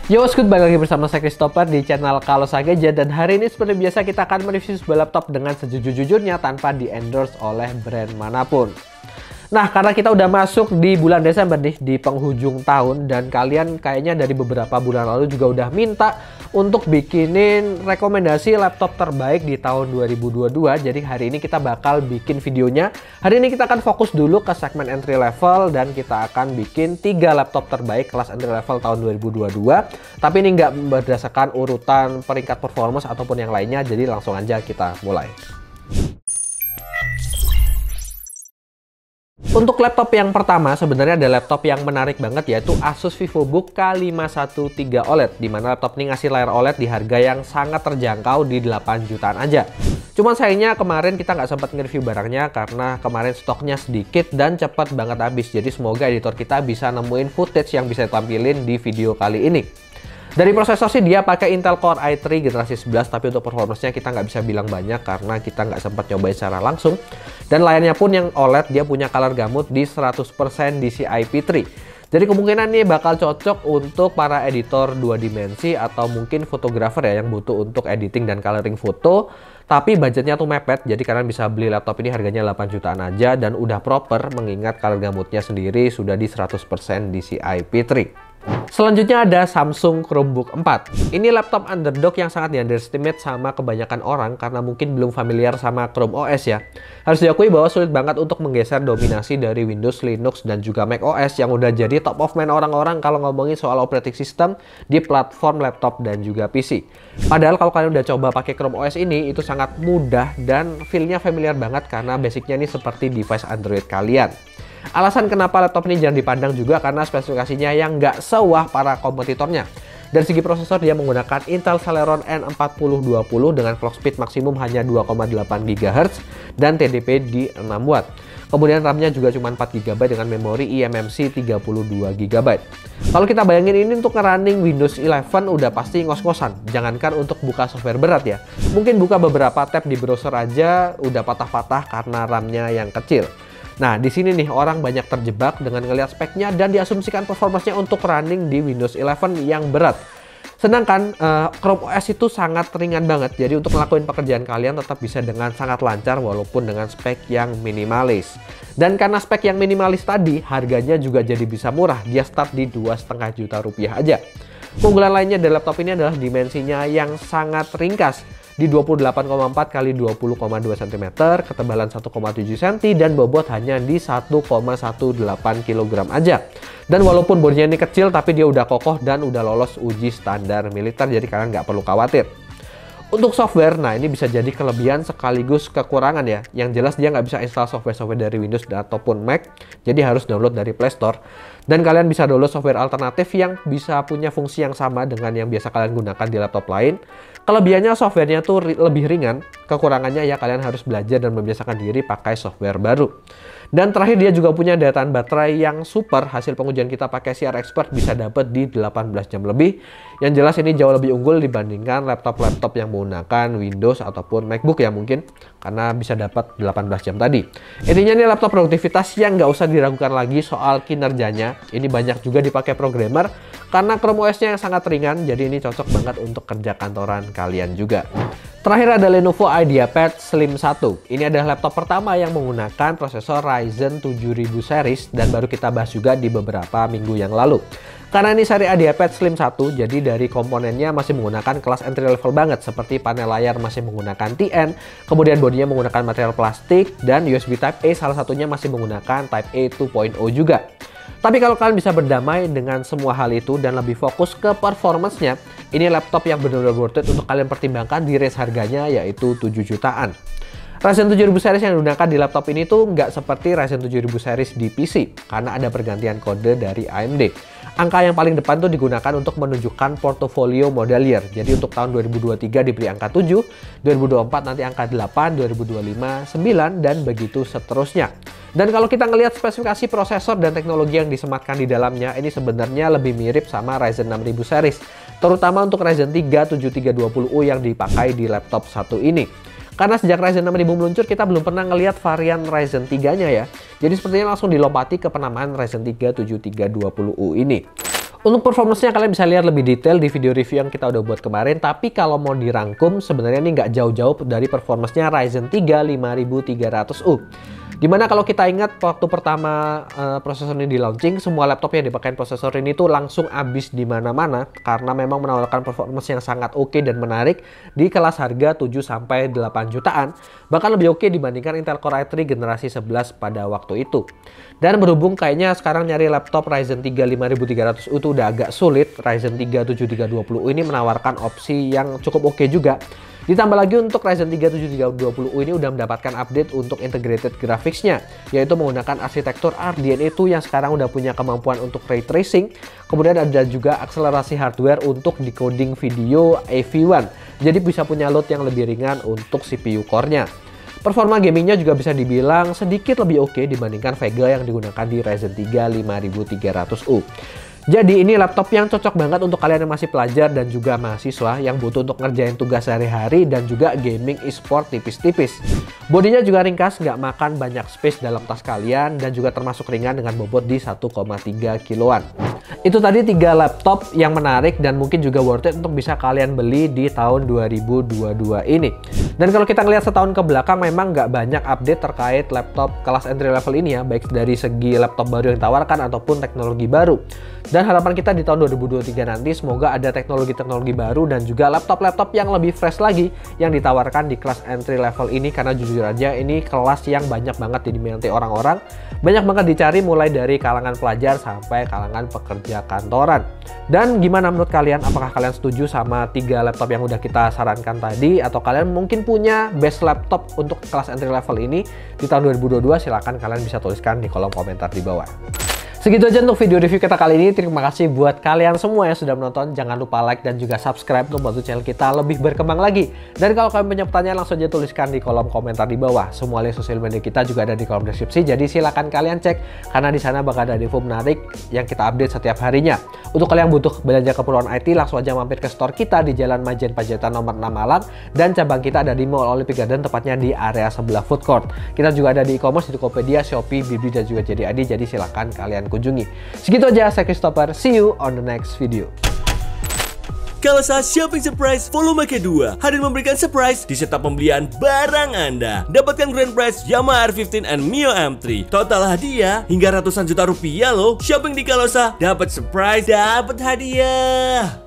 Yo, what's good? Balik lagi bersama saya Christopher di channel Kalau Sageja. Dan hari ini seperti biasa kita akan mereview sebuah laptop dengan sejujur-jujurnya tanpa di-endorse oleh brand manapun. Nah, karena kita udah masuk di bulan Desember nih, di penghujung tahun, dan kalian kayaknya dari beberapa bulan lalu juga udah minta untuk bikinin rekomendasi laptop terbaik di tahun 2022. Jadi hari ini kita bakal bikin videonya. Hari ini kita akan fokus dulu ke segmen entry level dan kita akan bikin 3 laptop terbaik kelas entry level tahun 2022. Tapi ini nggak berdasarkan urutan peringkat performance ataupun yang lainnya, jadi langsung aja kita mulai. Untuk laptop yang pertama sebenarnya ada laptop yang menarik banget, yaitu Asus VivoBook K513 OLED, dimana laptop ini ngasih layar OLED di harga yang sangat terjangkau di 8 jutaan aja. Cuman sayangnya kemarin kita nggak sempat nge-review barangnya karena kemarin stoknya sedikit dan cepat banget habis. Jadi semoga editor kita bisa nemuin footage yang bisa ditampilin di video kali ini. Dari prosesor sih dia pakai Intel Core i3 generasi 11, tapi untuk performance-nya kita nggak bisa bilang banyak karena kita nggak sempat nyobain secara langsung. Dan layarnya pun yang OLED, dia punya color gamut di 100% DCI-P3. Jadi kemungkinan ini bakal cocok untuk para editor 2 dimensi atau mungkin fotografer ya yang butuh untuk editing dan coloring foto. Tapi budgetnya tuh mepet, jadi kalian bisa beli laptop ini harganya 8 jutaan aja dan udah proper mengingat color gamutnya sendiri sudah di 100% DCI-P3. Selanjutnya ada Samsung Chromebook 4. Ini laptop underdog yang sangat di-underestimate sama kebanyakan orang karena mungkin belum familiar sama Chrome OS ya. Harus diakui bahwa sulit banget untuk menggeser dominasi dari Windows, Linux, dan juga Mac OS yang udah jadi top of mind orang-orang kalau ngomongin soal operating system di platform laptop dan juga PC. Padahal kalau kalian udah coba pakai Chrome OS ini, itu sangat mudah dan feel-nya familiar banget karena basicnya ini seperti device Android kalian. Alasan kenapa laptop ini jarang dipandang juga karena spesifikasinya yang nggak sewah para kompetitornya. Dari segi prosesor dia menggunakan Intel Celeron N4020 dengan clock speed maksimum hanya 2,8 GHz dan TDP di 6 Watt. Kemudian RAM-nya juga cuma 4 GB dengan memori eMMC 32 GB. Kalau kita bayangin ini untuk nge-running Windows 11 udah pasti ngos-ngosan. Jangankan untuk buka software berat ya. Mungkin buka beberapa tab di browser aja udah patah-patah karena RAM-nya yang kecil. Nah, di sini nih orang banyak terjebak dengan ngelihat speknya dan diasumsikan performanya untuk running di Windows 11 yang berat. Sedangkan Chrome OS itu sangat ringan banget, jadi untuk ngelakuin pekerjaan kalian tetap bisa dengan sangat lancar walaupun dengan spek yang minimalis. Dan karena spek yang minimalis tadi, harganya juga jadi bisa murah, dia start di 2,5 juta rupiah aja. Keunggulan lainnya dari laptop ini adalah dimensinya yang sangat ringkas, di 28,4 x 20,2 cm, ketebalan 1,7 cm, dan bobot hanya di 1,18 kg aja. Dan walaupun bodinya ini kecil, tapi dia udah kokoh dan udah lolos uji standar militer, jadi kalian nggak perlu khawatir. Untuk software, nah ini bisa jadi kelebihan sekaligus kekurangan ya. Yang jelas dia nggak bisa install software-software dari Windows ataupun Mac, jadi harus download dari Play Store. Dan kalian bisa download software alternatif yang bisa punya fungsi yang sama dengan yang biasa kalian gunakan di laptop lain. Kelebihannya softwarenya tuh lebih ringan, kekurangannya ya kalian harus belajar dan membiasakan diri pakai software baru. Dan terakhir dia juga punya daya tahan baterai yang super, hasil pengujian kita pakai CR Expert bisa dapat di 18 jam lebih. Yang jelas ini jauh lebih unggul dibandingkan laptop-laptop yang menggunakan Windows ataupun MacBook ya mungkin, karena bisa dapat 18 jam tadi. Intinya ini laptop produktivitas yang nggak usah diragukan lagi soal kinerjanya. Ini banyak juga dipakai programmer karena Chrome OS-nya yang sangat ringan, jadi ini cocok banget untuk kerja kantoran kalian juga. Terakhir ada Lenovo IdeaPad Slim 1. Ini adalah laptop pertama yang menggunakan prosesor Ryzen 7000 series dan baru kita bahas juga di beberapa minggu yang lalu. Karena ini seri IdeaPad Slim 1, jadi dari komponennya masih menggunakan kelas entry level banget seperti panel layar masih menggunakan TN, kemudian bodinya menggunakan material plastik dan USB Type A salah satunya masih menggunakan Type A 2.0 juga. Tapi kalau kalian bisa berdamai dengan semua hal itu dan lebih fokus ke performance-nya, ini laptop yang benar-benar worth it untuk kalian pertimbangkan di range harganya yaitu 7 jutaan. Ryzen 7000 series yang digunakan di laptop ini tuh nggak seperti Ryzen 7000 series di PC karena ada pergantian kode dari AMD. Angka yang paling depan tuh digunakan untuk menunjukkan portofolio model year. Jadi untuk tahun 2023 diberi angka 7, 2024 nanti angka 8, 2025 9 dan begitu seterusnya. Dan kalau kita ngelihat spesifikasi prosesor dan teknologi yang disematkan di dalamnya, ini sebenarnya lebih mirip sama Ryzen 6000 series, terutama untuk Ryzen 3 7320U yang dipakai di laptop satu ini. Karena sejak Ryzen 6000 meluncur, kita belum pernah ngelihat varian Ryzen 3-nya ya. Jadi sepertinya langsung dilompati ke penamaan Ryzen 3 7320U ini. Untuk performance-nya kalian bisa lihat lebih detail di video review yang kita udah buat kemarin, tapi kalau mau dirangkum sebenarnya ini nggak jauh-jauh dari performance-nya Ryzen 3 5300U. Dimana kalau kita ingat waktu pertama prosesor ini di launching, semua laptop yang dipakai prosesor ini tuh langsung habis di mana-mana karena memang menawarkan performance yang sangat oke dan menarik di kelas harga 7-8 jutaan. Bahkan lebih oke dibandingkan Intel Core i3 generasi 11 pada waktu itu. Dan berhubung kayaknya sekarang nyari laptop Ryzen 3 5300U itu udah agak sulit, Ryzen 3 7320U ini menawarkan opsi yang cukup oke juga. Ditambah lagi untuk Ryzen 3 7320U ini udah mendapatkan update untuk integrated graphics-nya, yaitu menggunakan arsitektur RDNA 2 yang sekarang udah punya kemampuan untuk ray tracing. Kemudian ada juga akselerasi hardware untuk decoding video AV1, jadi bisa punya load yang lebih ringan untuk CPU core-nya. Performa gamingnya juga bisa dibilang sedikit lebih oke dibandingkan Vega yang digunakan di Ryzen 3 5300U. Jadi ini laptop yang cocok banget untuk kalian yang masih pelajar dan juga mahasiswa yang butuh untuk ngerjain tugas sehari-hari dan juga gaming e-sport tipis-tipis. Bodinya juga ringkas, nggak makan banyak space dalam tas kalian dan juga termasuk ringan dengan bobot di 1,3 kiloan. Itu tadi 3 laptop yang menarik dan mungkin juga worth it untuk bisa kalian beli di tahun 2022 ini. Dan kalau kita ngelihat setahun ke belakang memang nggak banyak update terkait laptop kelas entry level ini ya, baik dari segi laptop baru yang ditawarkan ataupun teknologi baru. Dan harapan kita di tahun 2023 nanti semoga ada teknologi-teknologi baru dan juga laptop-laptop yang lebih fresh lagi yang ditawarkan di kelas entry level ini, karena jujur aja ini kelas yang banyak banget diminati orang-orang, banyak banget dicari mulai dari kalangan pelajar sampai kalangan pekerja kantoran. Dan gimana menurut kalian? Apakah kalian setuju sama 3 laptop yang udah kita sarankan tadi? Atau kalian mungkin punya best laptop untuk kelas entry level ini di tahun 2022? Silahkan kalian bisa tuliskan di kolom komentar di bawah. Segitu aja untuk video review kita kali ini. Terima kasih buat kalian semua yang sudah menonton. Jangan lupa like dan juga subscribe untuk bantu channel kita lebih berkembang lagi. Dan kalau kalian punya pertanyaan langsung aja tuliskan di kolom komentar di bawah. Semua link sosial media kita juga ada di kolom deskripsi. Jadi silakan kalian cek karena di sana bakal ada info menarik yang kita update setiap harinya. Untuk kalian yang butuh belanja keperluan IT, langsung aja mampir ke store kita di Jalan Majen Panjaitan nomor 6 Malang, dan cabang kita ada di Mall Olympic Garden, tepatnya di area sebelah food court. Kita juga ada di e-commerce, di Tokopedia, Shopee, Blibli dan juga JD.id. Jadi silakan kalian kunjungi. Segitu aja, saya Christopher. See you on the next video. Kalosa Shopping Surprise volume kedua hadir memberikan surprise di setiap pembelian barang Anda. Dapatkan grand prize Yamaha R15 and Mio M3. Total hadiah hingga ratusan juta rupiah loh. Shopping di Kalosa dapat surprise, dapat hadiah.